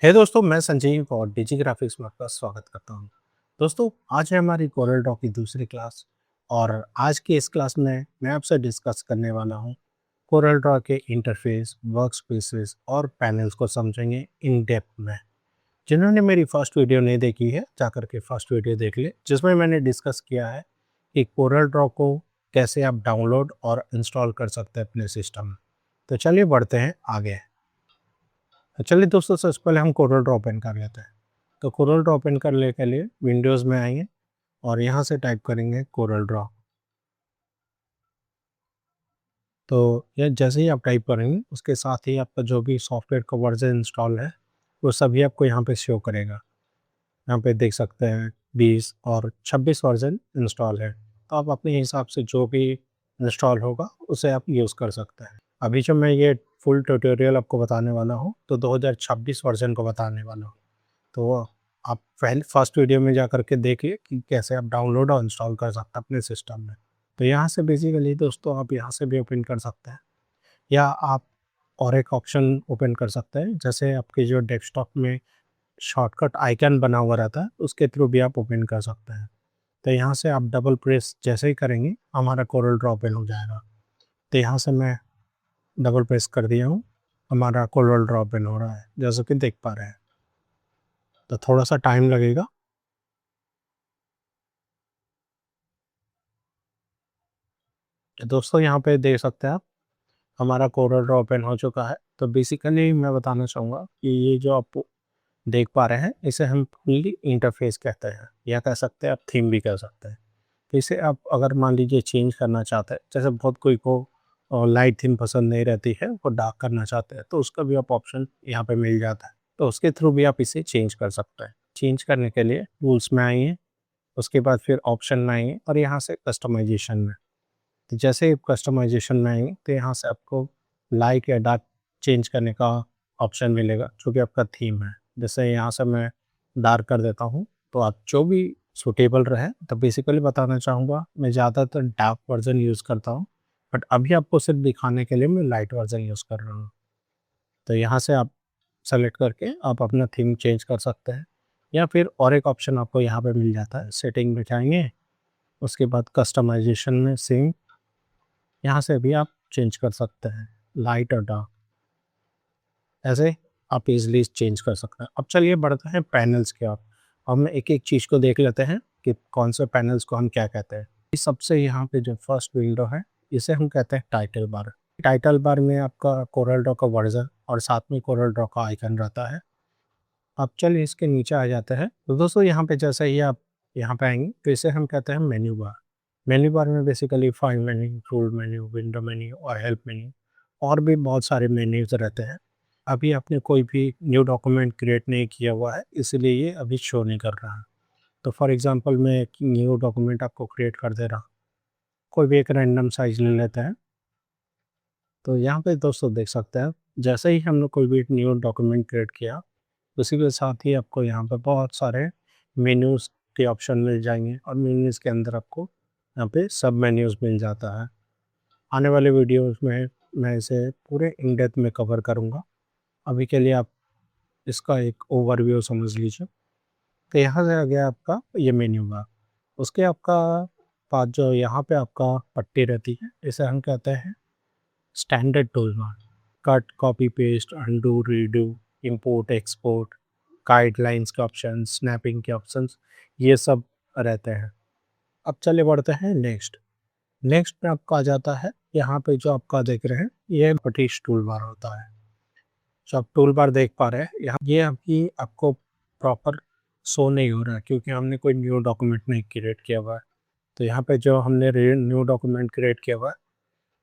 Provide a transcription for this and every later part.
है दोस्तों, मैं संजीव और डिजी ग्राफिक्स में आपका स्वागत करता हूँ। दोस्तों, आज है हमारी कोरल ड्रॉ की दूसरी क्लास और आज की इस क्लास में मैं आपसे डिस्कस करने वाला हूँ कोरल ड्रॉ के इंटरफेस, वर्क स्पेसेस और पैनल्स को समझेंगे इन डेप्थ में। जिन्होंने मेरी फर्स्ट वीडियो नहीं देखी है, जाकर के फर्स्ट वीडियो देख ले, जिसमें मैंने डिस्कस किया है कि कोरल ड्रॉ को कैसे आप डाउनलोड और इंस्टॉल कर सकते हैं अपने सिस्टम में। तो चलिए बढ़ते हैं आगे। तो चलिए दोस्तों, सबसे पहले हम कोरल ड्रॉ ओपन कर लेते हैं। तो कोरल ड्रॉ ओपन करने के लिए विंडोज़ में आएंगे और यहाँ से टाइप करेंगे कोरल ड्रॉ। तो ये जैसे ही आप टाइप करेंगे उसके साथ ही आपका जो भी सॉफ्टवेयर का वर्जन इंस्टॉल है वो सभी आपको यहाँ पे शो करेगा। यहाँ पे देख सकते हैं 20 और 26 वर्जन इंस्टॉल है। तो आप अपने हिसाब से जो भी इंस्टॉल होगा उसे आप यूज़ कर सकते हैं। अभी जो मैं ये फुल ट्यूटोरियल आपको बताने वाला हूँ तो 2026 वर्जन को बताने वाला हूँ। तो आप पहले फर्स्ट वीडियो में जा कर के देखिए कि कैसे आप डाउनलोड और इंस्टॉल कर सकते हैं अपने सिस्टम में। तो यहाँ से बेसिकली दोस्तों आप यहाँ से भी ओपन कर सकते हैं या आप और एक ऑप्शन ओपन कर सकते हैं, जैसे आपके जो डेस्कटॉप में शॉर्टकट आइकन बना हुआ रहता है उसके थ्रू भी आप ओपन कर सकते हैं। तो यहाँ से आप डबल प्रेस जैसे ही करेंगे हमारा कोरल ड्रॉ ओपन हो जाएगा। तो यहाँ से मैं डबल प्रेस कर दिया हूँ, हमारा कोरल ड्रॉ ओपन हो रहा है जैसे कि देख पा रहे हैं। तो थोड़ा सा टाइम लगेगा। दोस्तों यहाँ पे देख सकते हैं आप, हमारा कोरल ड्रॉ ओपन हो चुका है। तो बेसिकली मैं बताना चाहूँगा कि ये जो आप देख पा रहे हैं इसे हम फुल्ली इंटरफेस कहते हैं या कह सकते हैं आप थीम भी कह सकते हैं। तो इसे आप अगर मान लीजिए चेंज करना चाहते हैं, जैसे बहुत कोई को लाइट थीम पसंद नहीं रहती है, वो डार्क करना चाहते हैं, तो उसका भी आप ऑप्शन यहाँ पे मिल जाता है। तो उसके थ्रू भी आप इसे चेंज कर सकते हैं। चेंज करने के लिए टूल्स में आइए, उसके बाद फिर ऑप्शन में आइए और यहाँ से कस्टमाइजेशन में। तो जैसे ही कस्टमाइजेशन में आएंगे तो यहाँ से आपको लाइट या डार्क चेंज करने का ऑप्शन मिलेगा जो कि आपका थीम है। जैसे यहाँ से मैं डार्क कर देता हूँ, तो आप जो भी सूटेबल रहे। तो बेसिकली बताना चाहूँगा मैं ज़्यादातर डार्क वर्जन यूज़ करता हूँ, बट अभी आपको सिर्फ दिखाने के लिए मैं लाइट वर्जन यूज़ कर रहा हूँ। तो यहाँ से आप सेलेक्ट करके आप अपना थीम चेंज कर सकते हैं या फिर और एक ऑप्शन आपको यहाँ पे मिल जाता है, सेटिंग में जाएंगे, उसके बाद कस्टमाइजेशन में सेम यहाँ से भी आप चेंज कर सकते हैं लाइट और डार्क, ऐसे आप इजीली चेंज कर सकते हैं। अब चलिए बढ़ते हैं पैनल्स की ओर। हम एक एक चीज़ को देख लेते हैं कि कौन से पैनल्स को हम क्या कहते हैं। इस सबसे यहाँ पे जो फर्स्ट विंडो है इसे हम कहते हैं टाइटल बार। टाइटल बार में आपका कोरल ड्रॉ का वर्जन और साथ में कोरल ड्रॉ का आइकन रहता है। अब चलिए इसके नीचे आ जाते हैं। तो दोस्तों यहाँ पे जैसे ही आप यहाँ पे आएंगे तो इसे हम कहते हैं मेन्यू बार। मेन्यू बार में basically file menu, tool menu, window menu और हेल्प मेन्यू और भी बहुत सारे मेन्यूज रहते हैं। अभी आपने कोई भी न्यू डॉक्यूमेंट क्रिएट नहीं किया हुआ है, इसलिए ये अभी शो नहीं कर रहा है। तो फॉर एग्जांपल मैं एक न्यू डॉक्यूमेंट आपको क्रिएट कर दे रहा हूँ, कोई भी एक रैंडम साइज ले लेते हैं। तो यहाँ पे दोस्तों देख सकते हैं, जैसे ही हमने कोई भी न्यू डॉक्यूमेंट क्रिएट किया उसी के साथ ही आपको यहाँ पे बहुत सारे मेन्यूज़ के ऑप्शन मिल जाएंगे और मेन्यूज़ के अंदर आपको यहाँ पे सब मेन्यूज़ मिल जाता है। आने वाले वीडियोस में मैं इसे पूरे इन डेप्थ में कवर करूँगा। अभी के लिए आप इसका एक ओवरव्यू समझ लीजिए। तो यहाँ से आ गया आपका ये मेन्यू बार। उसके आपका पास जो यहाँ पे आपका पट्टी रहती है इसे हम कहते हैं standard tool bar. Cut, copy paste, undo, redo, import, export, guidelines के ऑप्शन, स्नैपिंग के ऑप्शंस, ये सब रहते हैं। अब चले बढ़ते हैं नेक्स्ट। नेक्स्ट में आपका आ जाता है यहाँ पे जो आपका देख रहे हैं ये ब्रिटिश टूल बार होता है। जो आप टूल बार देख पा रहे हैं यहाँ, ये अभी आपको प्रॉपर शो नहीं हो रहा है क्योंकि हमने कोई न्यू डॉक्यूमेंट नहीं क्रिएट किया हुआ है। तो यहाँ पे जो हमने न्यू डॉक्यूमेंट क्रिएट किया हुआ है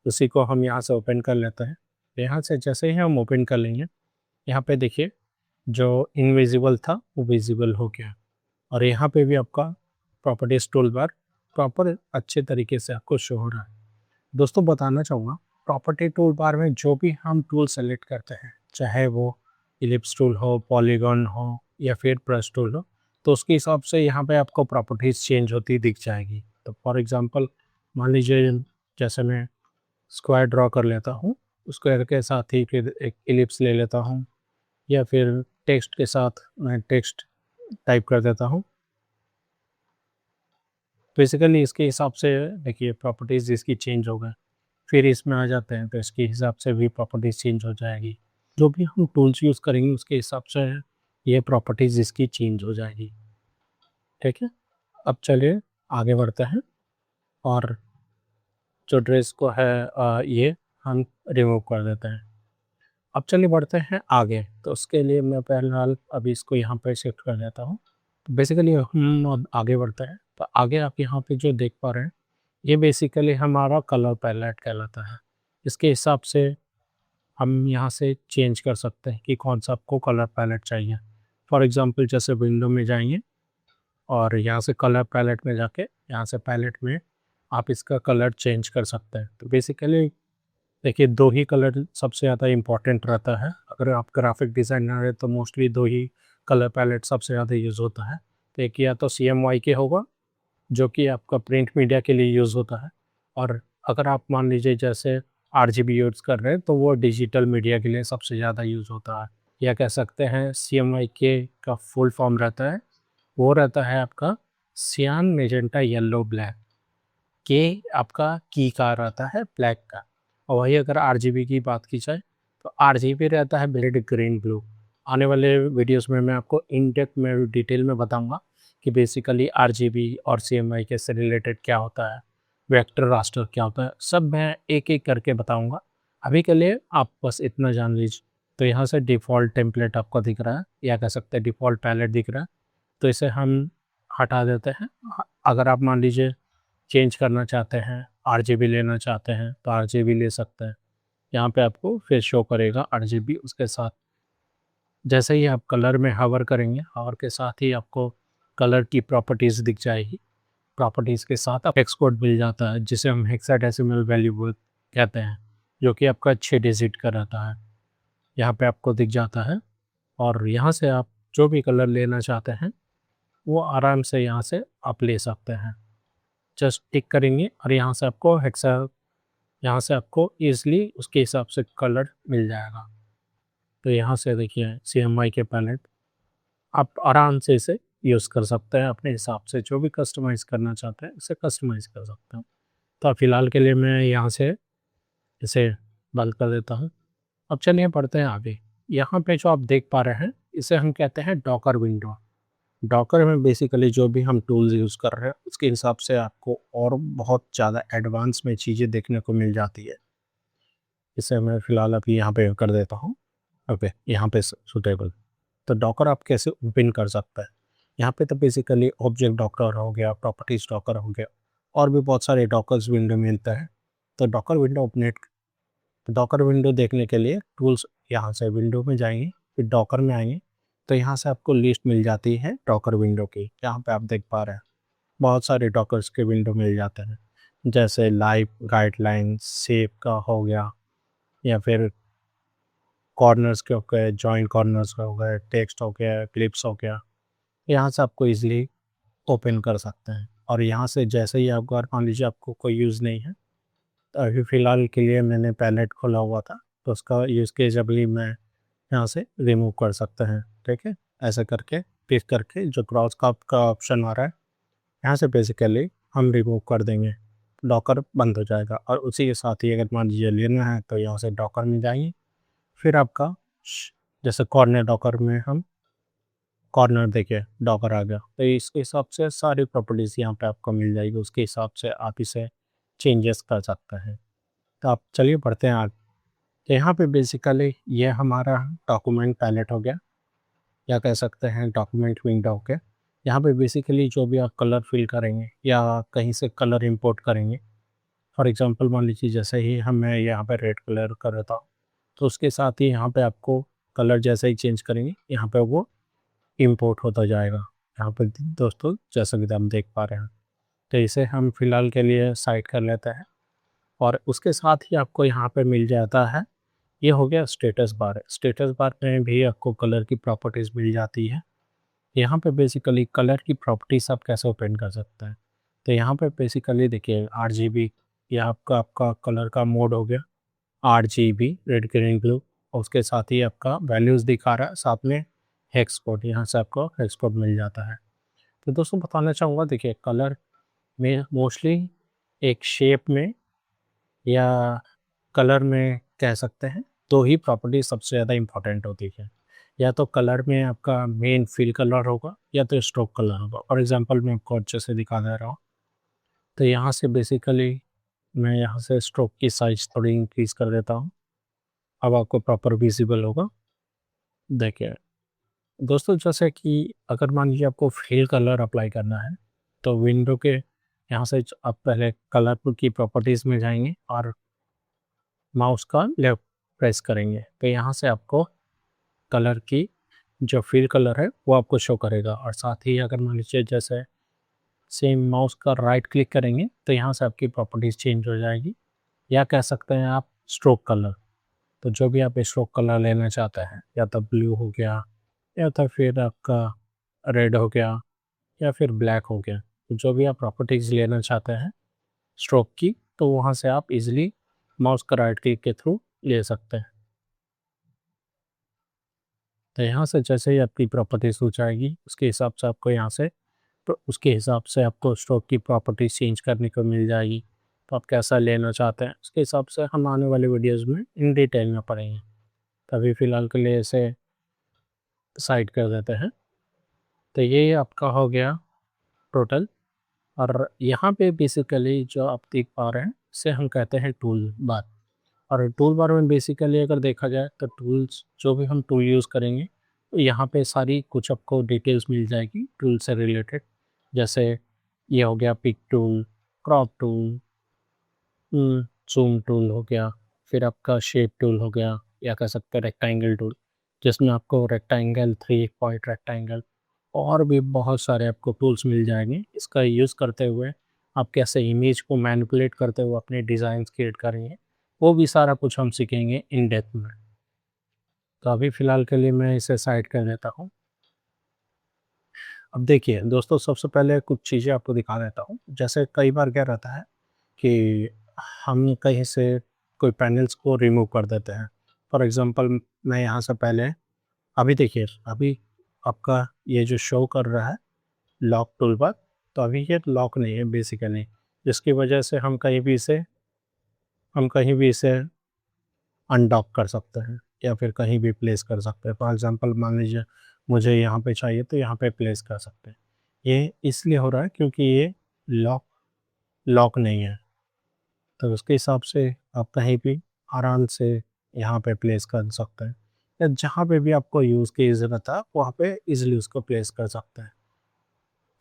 उसी को हम यहाँ से ओपन कर लेते हैं। यहाँ से जैसे ही हम ओपन कर लेंगे, यहाँ पे देखिए जो इनविजिबल था वो विजिबल हो गया और यहाँ पे भी आपका प्रॉपर्टीज टूल बार प्रॉपर अच्छे तरीके से आपको शो हो रहा है। दोस्तों बताना चाहूँगा, प्रॉपर्टी टूल बार में जो भी हम टूल सेलेक्ट करते हैं, चाहे वो इलिप्स टूल हो, पॉलीगॉन हो या फिर ब्रश टूल हो, तो उसके हिसाब से यहाँ पे आपको प्रॉपर्टीज चेंज होती दिख जाएगी। तो फॉर एग्जांपल मान लीजिए जैसे मैं स्क्वायर ड्रॉ कर लेता हूँ, स्क्वायर के साथ ही फिर एक इलिप्स ले लेता हूँ या फिर टेक्स्ट के साथ मैं टेक्स्ट टाइप कर देता हूँ। बेसिकली इसके हिसाब से देखिए प्रॉपर्टीज़ इसकी चेंज हो गए। फिर इसमें आ जाते हैं तो इसके हिसाब से भी प्रॉपर्टीज़ चेंज हो जाएगी। जो भी हम टूल्स यूज़ करेंगे उसके हिसाब से ये प्रॉपर्टीज़ इसकी चेंज हो जाएगी। ठीक है? अब चलिए आगे बढ़ते हैं और जो ड्रेस को है ये हम रिमूव कर देते हैं। अब चलिए बढ़ते हैं आगे, तो उसके लिए मैं फ़िलहाल अभी इसको यहाँ पे शिफ्ट कर देता हूँ। बेसिकली हम अब आगे बढ़ते हैं, तो आगे आप यहाँ पे जो देख पा रहे हैं, ये बेसिकली हमारा कलर पैलेट कहलाता है। इसके हिसाब से हम यहाँ से चेंज कर सकते हैं कि कौन-सा आपको कलर पैलेट चाहिए। फॉर एग्ज़ाम्पल जैसे विंडो में जाएँगे और यहाँ से कलर पैलेट में जाके यहाँ से पैलेट में आप इसका कलर चेंज कर सकते हैं। तो बेसिकली देखिए 2 ही कलर सबसे ज़्यादा इम्पोर्टेंट रहता है। अगर आप ग्राफ़िक डिज़ाइनर हैं तो मोस्टली 2 ही कलर पैलेट सबसे ज़्यादा यूज़ होता है। तो एक या तो CMYK होगा, जो कि आपका प्रिंट मीडिया के लिए यूज़ होता है, और अगर आप मान लीजिए जैसे RGB यूज़ कर रहे हैं तो वो डिजिटल मीडिया के लिए सबसे ज़्यादा यूज़ होता है। या कह सकते हैं CMYK का फुल फॉर्म रहता है, वो रहता है आपका सियान, मैजेंटा, येलो, ब्लैक। के आपका की का रहता है ब्लैक का। और वही अगर RGB की बात की जाए तो RGB रहता है रेड, ग्रीन, ब्लू। आने वाले वीडियोस में मैं आपको इन डेप्थ में डिटेल में बताऊंगा कि बेसिकली RGB और CMYK से रिलेटेड क्या होता है, वेक्टर रास्टर क्या होता है, सब मैं एक एक करके बताऊंगा। अभी के लिए आप बस इतना जान लीजिए। तो यहाँ से डिफ़ॉल्ट टेम्पलेट आपको दिख रहा है, या कह सकते हैं डिफ़ॉल्ट पैलेट दिख रहा है, तो इसे हम हटा देते हैं। अगर आप मान लीजिए चेंज करना चाहते हैं, RGB लेना चाहते हैं तो RGB ले सकते हैं। यहाँ पे आपको फिर शो करेगा RGB उसके साथ। जैसे ही आप कलर में हवर करेंगे, हवर के साथ ही आपको कलर की प्रॉपर्टीज़ दिख जाएगी। प्रॉपर्टीज़ के साथ आप हेक्स कोड मिल जाता है, जिसे हम हेक्साडेसिमल वैल्यू कहते हैं, जो कि आपका 6 डिजिट का रहता है। यहाँ पे आपको दिख जाता है, और यहाँ से आप जो भी कलर लेना चाहते हैं वो आराम से यहाँ से आप ले सकते हैं। जस्ट टिक करेंगे और यहाँ से आपको यहाँ से आपको ईज़िली उसके हिसाब से कलर मिल जाएगा। तो यहाँ से देखिए CMYK पैलेट आप आराम से इसे यूज़ कर सकते हैं, अपने हिसाब से जो भी कस्टमाइज़ करना चाहते हैं इसे कस्टमाइज़ कर सकते हैं। तो फ़िलहाल के लिए मैं यहाँ से इसे बंद कर देता हूँ। अब चलिए बढ़ते हैं आगे। यहाँ पे जो आप देख पा रहे हैं इसे हम कहते हैं डॉकर विंडो। डॉकर में बेसिकली जो भी हम टूल्स यूज़ कर रहे हैं उसके हिसाब से आपको और बहुत ज़्यादा एडवांस में चीज़ें देखने को मिल जाती है। इसे मैं फ़िलहाल अभी यहाँ पे कर देता हूँ। ओके, यहाँ पे सूटेबल। तो डॉकर आप कैसे ओपन कर सकते हैं? यहाँ पे तो बेसिकली ऑब्जेक्ट डॉकर हो गया, प्रॉपर्टीज़ डॉकर हो गया, और भी बहुत सारे डॉकर्स विंडो मिलते हैं। तो डॉकर विंडो देखने के लिए टूल्स, यहाँ से विंडो में जाएंगे, फिर डॉकर में आएंगे, तो यहाँ से आपको लिस्ट मिल जाती है डॉकर विंडो की। यहाँ पे आप देख पा रहे हैं बहुत सारे डॉकर्स के विंडो मिल जाते हैं, जैसे लाइव गाइडलाइन, शेप का हो गया, या फिर कॉर्नर्स के हो गए, जॉइंट कॉर्नर्स का हो गए, टेक्स्ट हो गया, क्लिप्स हो गया। यहाँ से आपको इजीली ओपन कर सकते हैं। और यहाँ से जैसे ही आपको, मान लीजिए आपको कोई यूज़ नहीं है, तो अभी फ़िलहाल के लिए मैंने पैलेट खोला हुआ था, तो उसका यूज़ केस अभी मैं यहाँ से रिमूव कर सकते हैं। ठीक है, ऐसे करके पिक करके जो क्रॉस का ऑप्शन आ रहा है, यहाँ से बेसिकली हम रिमूव कर देंगे, डॉकर बंद हो जाएगा। और उसी के साथ ही अगर मान लीजिए लेना है तो यहाँ से डॉकर में जाएंगे, फिर आपका जैसे कॉर्नर डॉकर में हम कॉर्नर देखिए डॉकर आ गया, तो इसके हिसाब से सारी प्रॉपर्टीज़ यहाँ पे आपको मिल जाएगी। उसके हिसाब से आप इसे चेंजेस कर सकते हैं। तो आप चलिए पढ़ते हैं आगे। तो यहाँ पे बेसिकली ये हमारा डॉक्यूमेंट पैलेट हो गया, या कह सकते हैं डॉक्यूमेंट विंडो हो गया। यहाँ पे बेसिकली जो भी आप कलर फिल करेंगे या कहीं से कलर इंपोर्ट करेंगे, फॉर एग्जांपल मान लीजिए जैसे ही मैं यहाँ पे रेड कलर कर देता हूँ, तो उसके साथ ही यहाँ पे आपको कलर जैसे ही चेंज करेंगे यहाँ पे वो इंपोर्ट होता जाएगा। यहाँ पे दोस्तों जैसा कि आप देख पा रहे हैं, तो इसे हम फिलहाल के लिए साइड कर लेते हैं। और उसके साथ ही आपको यहाँ पे मिल जाता है, ये हो गया स्टेटस बार। स्टेटस बार में भी आपको कलर की प्रॉपर्टीज़ मिल जाती है। यहाँ पे बेसिकली कलर की प्रॉपर्टीज़ आप कैसे ओपन कर सकते हैं, तो यहाँ पे बेसिकली देखिए RGB, ये आपका आपका कलर का मोड हो गया RGB, रेड ग्रीन ब्लू। और उसके साथ ही आपका वैल्यूज़ दिखा रहा है साथ में हेक्स कोड, यहाँ से आपको हेक्स कोड मिल जाता है। तो दोस्तों बताना चाहूँगा, देखिए कलर में मोस्टली एक शेप में या कलर में कह सकते हैं, 2 ही प्रॉपर्टी सबसे ज़्यादा इम्पोर्टेंट होती है। या तो कलर में आपका मेन फिल कलर होगा या तो स्ट्रोक कलर होगा। फॉर एग्ज़ाम्पल मैं आपको अच्छे से दिखा दे रहा हूँ। तो यहाँ से बेसिकली मैं यहाँ से स्ट्रोक की साइज़ थोड़ी इंक्रीज़ कर देता हूँ। अब आपको प्रॉपर विज़िबल होगा। देखिए दोस्तों, जैसे कि अगर मान लीजिए आपको फिल कलर अप्लाई करना है, तो विंडो के यहाँ से आप पहले कलर की प्रॉपर्टीज़ में जाएँगे और माउस का लेफ्ट प्रेस करेंगे, तो यहाँ से आपको कलर की जो फिल कलर है वो आपको शो करेगा। और साथ ही अगर मान लीजिए जैसे सेम माउस का राइट क्लिक करेंगे, तो यहाँ से आपकी प्रॉपर्टीज़ चेंज हो जाएगी। या कह सकते हैं आप स्ट्रोक कलर, तो जो भी आप स्ट्रोक कलर लेना चाहते हैं, या तो ब्लू हो गया या तो फिर आपका रेड हो गया या फिर ब्लैक हो गया, तो जो भी आप प्रॉपर्टीज़ लेना चाहते हैं स्ट्रोक की, तो वहाँ से आप इजीली माउस का राइट क्लिक के थ्रू ले सकते हैं। तो यहाँ से जैसे ही आपकी प्रॉपर्टीज़ हो जाएगी, उसके हिसाब से आपको यहाँ से तो उसके हिसाब से आपको स्ट्रोक की प्रॉपर्टीज़ चेंज करने को मिल जाएगी। तो आप कैसा लेना चाहते हैं, उसके हिसाब से हम आने वाले वीडियोज़ में इन डिटेल में पढ़ेंगे। तो अभी फ़िलहाल के लिए इसे साइड कर देते हैं। तो ये आपका हो गया टोटल। और यहाँ पे बेसिकली जो आप देख पा रहे हैं, इसे हम कहते हैं टूल बार। और टूल बार में बेसिकली अगर देखा जाए तो टूल्स, जो भी हम टूल यूज़ करेंगे, तो यहाँ पे सारी कुछ आपको डिटेल्स मिल जाएगी टूल से रिलेटेड। जैसे ये हो गया pick tool, crop tool, zoom tool हो गया, फिर आपका शेप टूल हो गया, या कह सकते हैं रेक्टेंगल टूल, जिसमें आपको रेक्टेंगल, 3 पॉइंट रेक्टेंगल और भी बहुत सारे आपको टूल्स मिल जाएंगे। इसका यूज़ करते हुए आप कैसे इमेज को मैनिपुलेट करते हुए अपने डिज़ाइंस क्रिएट करेंगे, वो भी सारा कुछ हम सीखेंगे इन डेप्थ में। तो अभी फ़िलहाल के लिए मैं इसे साइड कर देता हूँ। अब देखिए दोस्तों, सबसे पहले कुछ चीज़ें आपको दिखा देता हूँ। जैसे कई बार क्या रहता है कि हम कहीं से कोई पैनल्स को रिमूव कर देते हैं। फॉर एग्ज़ाम्पल मैं यहाँ से पहले, अभी देखिए, अभी आपका ये जो शो कर रहा है लॉक टूल बार, तो अभी ये लॉक नहीं है बेसिकली, जिसकी वजह से हम कहीं भी इसे अनडॉक कर सकते हैं या फिर कहीं भी प्लेस कर सकते हैं। फॉर एग्ज़ाम्पल मान लीजिए मुझे यहाँ पे चाहिए, तो यहाँ पे प्लेस कर सकते हैं। ये इसलिए हो रहा है क्योंकि ये लॉक लॉक नहीं है, तो उसके हिसाब से आप कहीं भी आराम से यहाँ पे प्लेस कर सकते हैं, या जहाँ पे भी आपको यूज़ की ज़रूरत है वहाँ पे इजीली उसको प्लेस कर सकते हैं।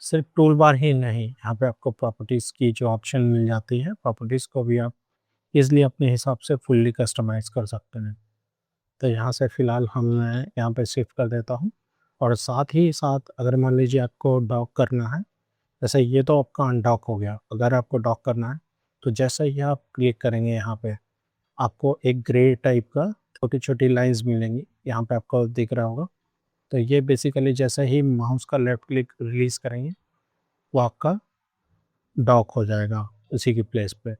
सिर्फ टूल बार ही नहीं, यहाँ पे आपको प्रॉपर्टीज़ की जो ऑप्शन मिल जाती है, प्रॉपर्टीज़ को भी आप इजीली अपने हिसाब से फुल्ली कस्टमाइज़ कर सकते हैं। तो यहाँ से फ़िलहाल हम मैं यहाँ पे शिफ्ट कर देता हूँ। और साथ ही साथ अगर मान लीजिए आपको डॉक करना है, जैसे ये तो आपका अनडॉक हो गया। अगर आपको डॉक करना है, तो जैसे ही आप क्लिक करेंगे यहाँ पे, आपको एक ग्रे टाइप का छोटी-छोटी लाइन्स मिलेंगी, यहाँ पे आपको दिख रहा होगा। तो ये बेसिकली जैसे ही माउस का लेफ्ट क्लिक रिलीज़ करेंगे, वो आपका डॉक हो जाएगा उसी की प्लेस पे।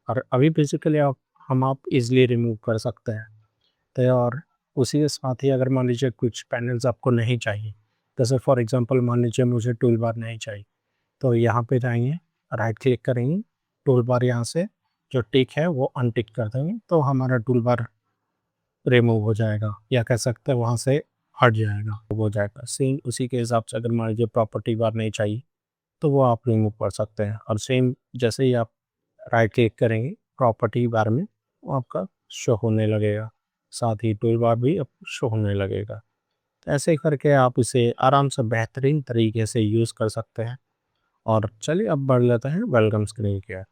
और अभी बेसिकली आप इज़िली रिमूव कर सकते हैं। तो और उसी के साथ ही अगर मान लीजिए कुछ पैनल्स आपको नहीं चाहिए, जैसे फॉर एग्ज़ाम्पल मान लीजिए मुझे टूल बार नहीं चाहिए, तो यहाँ पे जाएँगे, राइट क्लिक करेंगे, टूल बार यहाँ से जो टिक है वो अनटिक कर देंगे, तो हमारा टूल बार रिमूव हो जाएगा, या कह सकते हैं वहाँ से हट जाएगा, वो हो जाएगा। सेम उसी के हिसाब से अगर मान लीजिए प्रॉपर्टी बार नहीं चाहिए, तो वो आप रिमूव कर सकते हैं। और सेम जैसे ही आप राइट क्लिक करेंगे प्रॉपर्टी बार में, वो आपका शो होने लगेगा, साथ ही टूल बार भी अब शो होने लगेगा। तो ऐसे करके आप इसे आराम से बेहतरीन तरीके से यूज़ कर सकते हैं। और चलिए अब बढ़ लेते हैं वेलकम स्क्रीन की ओर।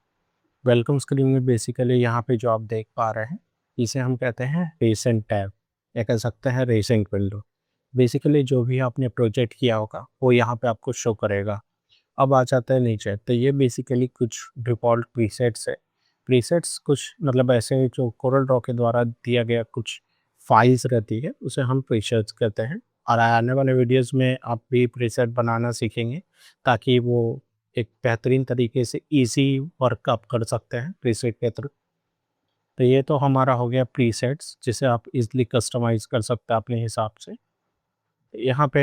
वेलकम स्क्रीन में बेसिकली यहाँ पे जो आप देख पा रहे हैं, इसे हम कहते हैं रिसेंट टैब, या कह सकते हैं रिसेंट विंडो। बेसिकली जो भी आपने प्रोजेक्ट किया होगा वो यहाँ पे आपको शो करेगा। अब आ जाता है नीचे, तो ये बेसिकली कुछ डिफ़ॉल्ट प्रीसेट्स है। प्रीसेट्स कुछ मतलब ऐसे जो कोरल ड्रॉ के द्वारा दिया गया कुछ फाइल्स रहती है, उसे हम प्रीसेट्स कहते हैं। और आने वाले वीडियोज़ में आप भी प्रीसेट बनाना सीखेंगे, ताकि वो एक बेहतरीन तरीके से ईज़ी वर्क आप कर सकते हैं प्रीसेट के थ्रू। तो ये तो हमारा हो गया प्रीसेट्स, जिसे आप ईज़िली कस्टमाइज़ कर सकते हैं अपने हिसाब से। यहाँ पे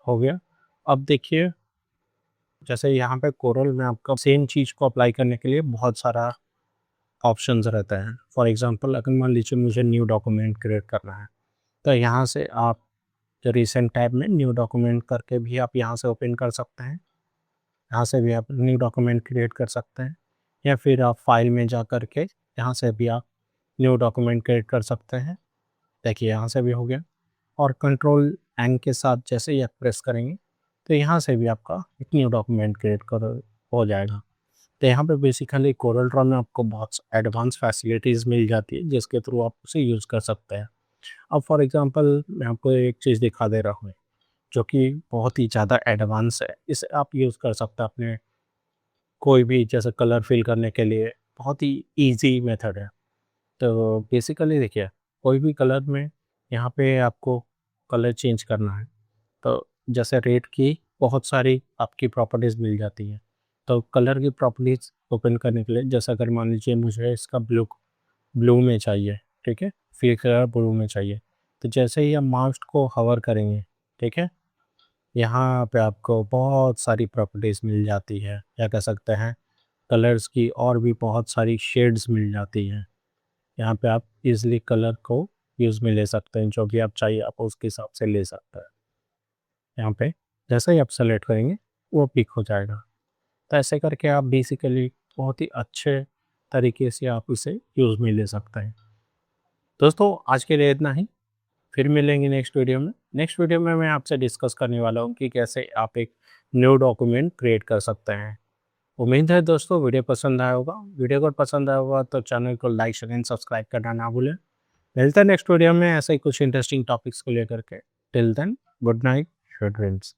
हो गया। अब देखिए जैसे यहाँ पे कोरल में आपका सेम चीज़ को अप्लाई करने के लिए बहुत सारा ऑप्शंस रहते हैं। फॉर एग्जांपल अगर मान लीजिए मुझे न्यू डॉक्यूमेंट क्रिएट करना है, तो यहाँ से आप जो रिसेंट टैब में न्यू डॉक्यूमेंट करके भी आप यहाँ से ओपन कर सकते हैं। यहाँ से भी आप न्यू डॉक्यूमेंट क्रिएट कर सकते हैं, या फिर आप फाइल में जा कर के यहाँ से भी आप न्यू डॉक्यूमेंट क्रिएट कर सकते हैं। देखिए यहाँ से भी हो गया। और कंट्रोल एन के साथ जैसे ही आप प्रेस करेंगे तो यहाँ से भी आपका एक न्यू डॉक्यूमेंट क्रिएट कर हो जाएगा। तो यहाँ पे बेसिकली कोरल ड्रॉ में आपको बहुत एडवांस फैसिलिटीज़ मिल जाती है जिसके थ्रू आप उसे यूज़ कर सकते हैं। अब फॉर एग्जांपल मैं आपको एक चीज़ दिखा दे रहा हूँ जो कि बहुत ही ज़्यादा एडवांस है। इसे आप यूज़ कर सकते हैं अपने कोई भी जैसे कलर फिल करने के लिए, बहुत ही ईज़ी मेथड है। तो बेसिकली देखिए कोई भी कलर में यहाँ पे आपको कलर चेंज करना है, तो जैसे रेड की बहुत सारी आपकी प्रॉपर्टीज़ मिल जाती हैं। तो कलर की प्रॉपर्टीज़ ओपन करने के लिए जैसे अगर मान लीजिए मुझे इसका ब्लू ब्लू में चाहिए, ठीक है? फिर कलर ब्लू में चाहिए। तो जैसे ही आप माउस को होवर करेंगे, ठीक है? यहाँ पे आपको बहुत सारी प्रॉपर्टीज़ मिल जाती है, या कह सकते हैं कलर्स की और भी बहुत सारी शेड्स मिल जाती हैं। यहाँ पे आप इज़िली कलर को यूज़ में ले सकते हैं, जो भी आप चाहिए आप उसके हिसाब से ले सकते हैं। यहाँ पे जैसे ही आप सेलेक्ट करेंगे वो पिक हो जाएगा। तो ऐसे करके आप बेसिकली बहुत ही अच्छे तरीके से आप इसे यूज़ में ले सकते हैं। दोस्तों आज के लिए इतना ही, फिर मिलेंगे नेक्स्ट वीडियो में। नेक्स्ट वीडियो में मैं आपसे डिस्कस करने वाला हूँ कि कैसे आप एक न्यू डॉक्यूमेंट क्रिएट कर सकते हैं। उम्मीद है दोस्तों वीडियो पसंद आया होगा। वीडियो अगर पसंद आया होगा तो चैनल को लाइक शेयर एंड सब्सक्राइब करना ना भूलें। मिलते हैं नेक्स्ट वीडियो में ऐसे ही कुछ इंटरेस्टिंग टॉपिक्स को लेकर के। Till then good night, sweet dreams.